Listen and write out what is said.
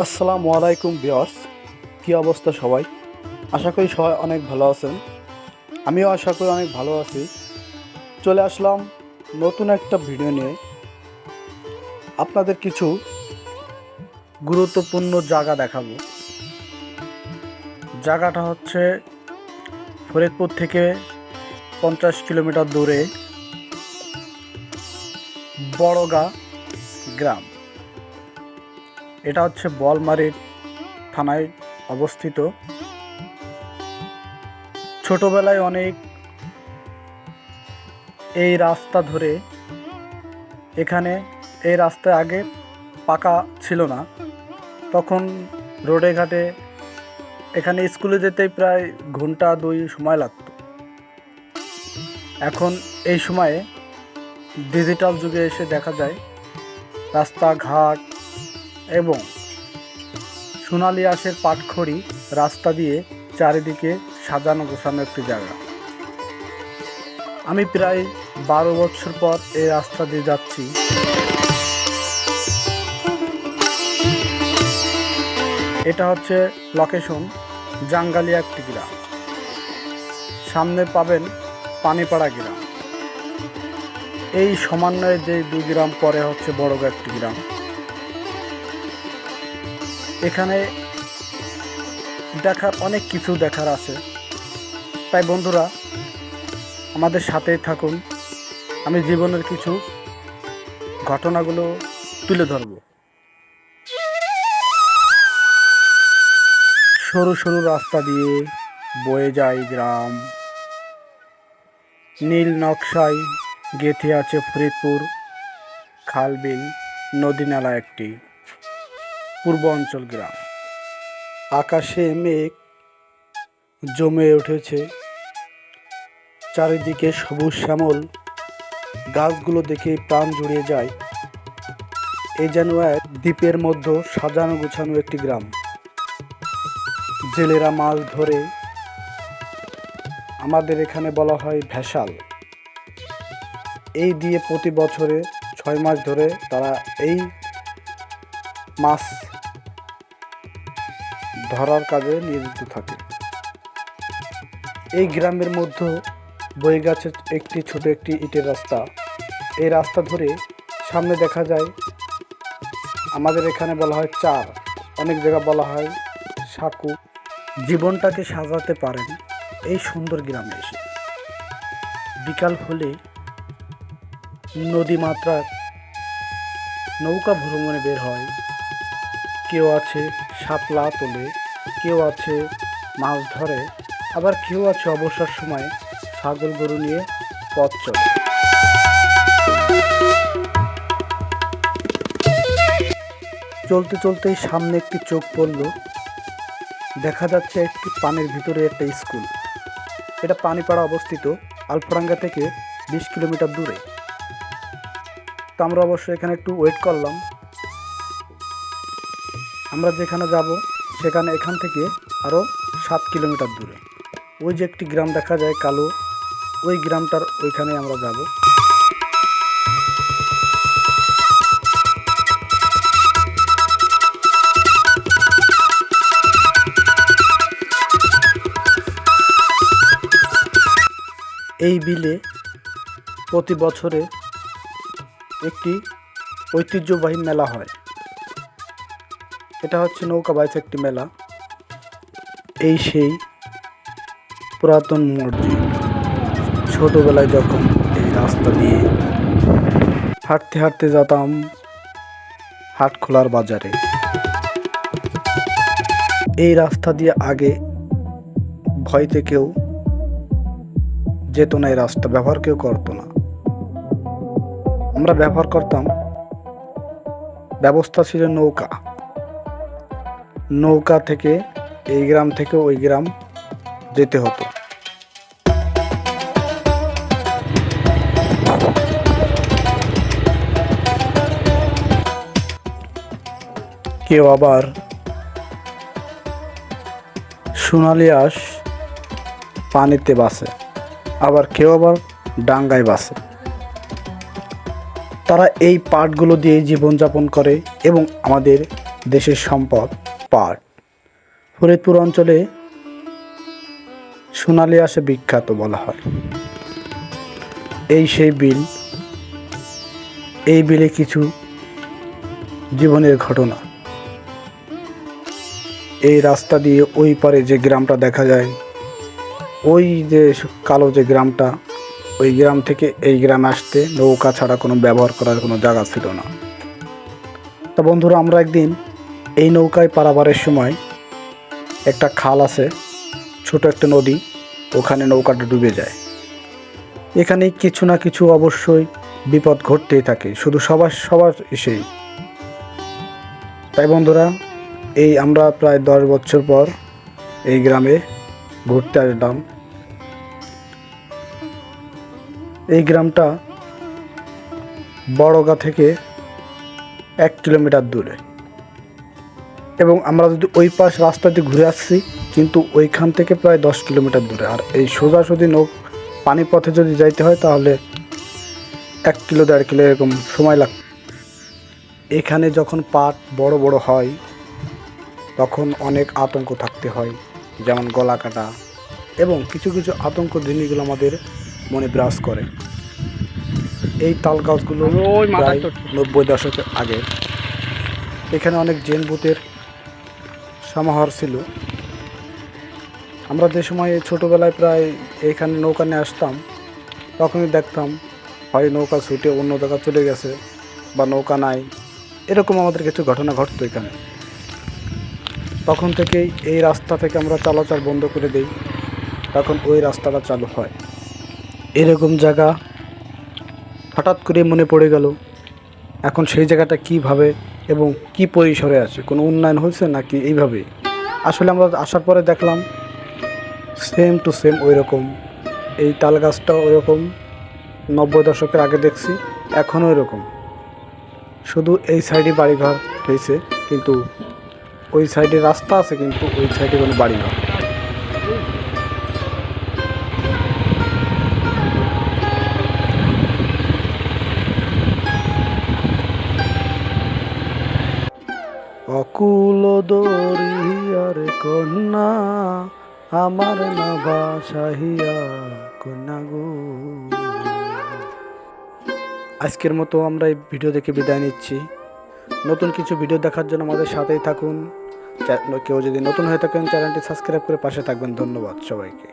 আসসালামু আলাইকুম ভিউয়ার্স, কী অবস্থা সবাই? আশা করি সবাই অনেক ভালো আছেন। আমিও আশা করি অনেক ভালো আছি। চলে আসলাম নতুন একটা ভিডিও নিয়ে। আপনাদের কিছু গুরুত্বপূর্ণ জায়গা দেখাবো। জায়গাটা হচ্ছে ফরিদপুর থেকে 50 কিলোমিটার দূরে বড়গা গ্রাম। এটা হচ্ছে বোয়ালমারীর থানায় অবস্থিত। ছোটবেলায় অনেক এই রাস্তা ধরে এই রাস্তায় আগে পাকা ছিল না, তখন রোডে ঘাটে এখানে স্কুলে যেতেই প্রায় ঘন্টা 2 সময় লাগতো। এখন এই সময়ে ডিজিটাল যুগে এসে দেখা যায় রাস্তাঘাট এবং সোনালি আঁশের পাটখড়ি রাস্তা দিয়ে চারিদিকে সাজানো গোছানো একটি জায়গা। আমি প্রায় 12 বছর পর এই রাস্তা দিয়ে যাচ্ছি। এটা হচ্ছে লোকেশন জাঙ্গালিয়া একটি গ্রাম। সামনে পাবেন পানিপাড়া গ্রাম। এই সমন্বয়ে যে 2 গ্রাম পরে হচ্ছে বড়গা একটি গ্রাম। এখানে অনেক কিছু দেখার আছে। তাই বন্ধুরা, আমাদের সাথেই থাকুন। আমি জীবনের কিছু ঘটনাগুলো তুলে ধরব। সরু সরু রাস্তা দিয়ে বয়ে যায় গ্রাম। নীল নকশায় গেঁথে আছে ফরিদপুর, খাল বিল নদী নালা একটি পূর্ব অঞ্চল গ্রাম। আকাশে মেঘ জমে উঠেছে, চারিদিকে সবুজ শ্যামল, গাছগুলো দেখে প্রাণ জুড়িয়ে যায়। এ যেন এক দ্বীপের মধ্যে সাজানো গোছানো একটি গ্রাম। জেলেরা মাছ ধরে, আমাদের এখানে বলা হয় ভেসাল। এই দিয়ে প্রতি বছরে 6 মাস ধরে তারা এই মাছ ধরার কাজে নিয়োজিত থাকে। এই গ্রামের মধ্যে বয়ে গেছে একটি ছোট একটি ইটের রাস্তা। এই রাস্তা ধরে সামনে দেখা যায়, আমাদের এখানে বলা হয় চার, অনেক জায়গা বলা হয় সাঁকু। জীবনটাকে সাজাতে পারেন এই সুন্দর গ্রামে এসে। বিকাল হলে নদী মাত্রার নৌকা ভ্রমণে বের হয়। কেউ আছে শাপলা তোলে, কেউ আছে মাছ ধরে, আবার কেউ আছে অবসর সময়ে ছাগল গরু নিয়ে পথ চলে। চলতে চলতেই সামনে একটি চোখ পড়ল। দেখা যাচ্ছে একটি পানির ভিতরে একটা স্কুল। এটা পানিপাড়া অবস্থিত, আলফাডাঙ্গা থেকে 20 কিলোমিটার দূরে। তো আমরা অবশ্যই এখানে একটু ওয়েট করলাম। আমরা যেখানে যাব সেখানে এখান থেকে আরও 7 কিলোমিটার দূরে ওই যে একটি গ্রাম দেখা যায় কালো, ওই গ্রামটার ওইখানে আমরা যাব। এই বিলে প্রতি বছরে একটি ঐতিহ্যবাহী মেলা হয়। এটা হচ্ছে নৌকা বাইচ একটি মেলা। এই সেই পুরাতন মসজিদ। ছোটবেলায় যখন এই রাস্তা দিয়ে হাঁটতে হাঁটতে যেতাম হাটখোলার বাজারে। এই রাস্তা দিয়ে আগে ভয়তে কেউ যেত না, এই রাস্তা ব্যবহার কেউ করতো না। আমরা ব্যবহার করতাম, ব্যবস্থা ছিল নৌকা। নৌকা থেকে এই গ্রাম থেকে ওই গ্রাম যেতে হতো। কেউ আবার সোনালি আঁশ পানিতে বাসে, আবার কেউ আবার ডাঙ্গায় বাসে। তারা এই পাটগুলো দিয়ে জীবনযাপন করে এবং আমাদের দেশের সম্পদ পাট। ফরিদপুর অঞ্চলে সোনালী আঁশে বিখ্যাত বলা হয়। এই সেই বিল, এই বিলে কিছু জীবনের ঘটনা। এই রাস্তা দিয়ে ওই পারে যে গ্রামটা দেখা যায়, ওই যে কালো যে গ্রামটা, ওই গ্রাম থেকে এই গ্রামে আসতে নৌকা ছাড়া কোনো ব্যবহার করার কোনো জায়গা ছিল না। তা বন্ধুরা, আমরা একদিন এই নৌকায় পারাবারের সময় একটা খাল আছে, ছোট একটা নদী, ওখানে নৌকাটা ডুবে যায়। এখানে কিছু না কিছু অবশ্যই বিপদ ঘটতেই থাকে, শুধু সবার এসেই। তাই বন্ধুরা, এই আমরা প্রায় 10 বছর পর এই গ্রামে ঘুরতে আসলাম। এই গ্রামটা বড়গা থেকে 1 কিলোমিটার দূরে, এবং আমরা যদি ওই পাশ রাস্তা দিয়ে ঘুরে আসছি, কিন্তু ওইখান থেকে প্রায় 10 কিলোমিটার দূরে। আর এই সোজাসুজি পানি পথে যদি যাইতে হয় তাহলে 1 কিলো 1.5 কিলো এরকম সময় লাগে। এখানে যখন পাট বড় বড় হয় তখন অনেক আতঙ্ক থাকতে হয়, যেমন গলা কাটা এবং কিছু কিছু আতঙ্ক জিনিসগুলো আমাদের মনে বিরাজ করে। এই তাল গাছগুলো প্রায় 90 দশকের আগে। এখানে অনেক জেন ভূতের সমাহার ছিল। আমরা যে সময় ছোটোবেলায় প্রায় এখানে নৌকা নিয়ে আসতাম, তখনই দেখতাম হয় নৌকা ছুটে অন্য জায়গা চলে গেছে বা নৌকা নাই, এরকম আমাদের কিছু ঘটনা ঘটতো এখানে। তখন থেকেই এই রাস্তা থেকে আমরা চলাচল বন্ধ করে দিই, তখন ওই রাস্তাটা চালু হয়। এরকম জায়গা হঠাৎ করে মনে পড়ে গেল, এখন সেই জায়গাটা কীভাবে এবং কি পরিসরে আছে, কোনো উন্নয়ন হয়েছে নাকি এইভাবেই। আসলে আমরা আসার পরে দেখলাম সেম টু সেম ওই রকম। এই তাল গাছটাও ওই রকম 90 দশকের আগে দেখছি, এখনও এরকম। শুধু এই সাইডে বাড়িঘর হয়েছে, কিন্তু ওই সাইডে রাস্তা আছে, কিন্তু ওই সাইডে কোনো বাড়িঘর। অকুল দরিয়ার কন্যা, আমার না ভাসাহিয়া কন্যা গো। আজকের মতো আমরা এই ভিডিও দেখে বিদায় নিচ্ছি। নতুন কিছু ভিডিও দেখার জন্য আমাদের সাথেই থাকুন। কেউ যদি নতুন হয়ে থাকেন চ্যানেলটি সাবস্ক্রাইব করে পাশে থাকবেন। ধন্যবাদ সবাইকে।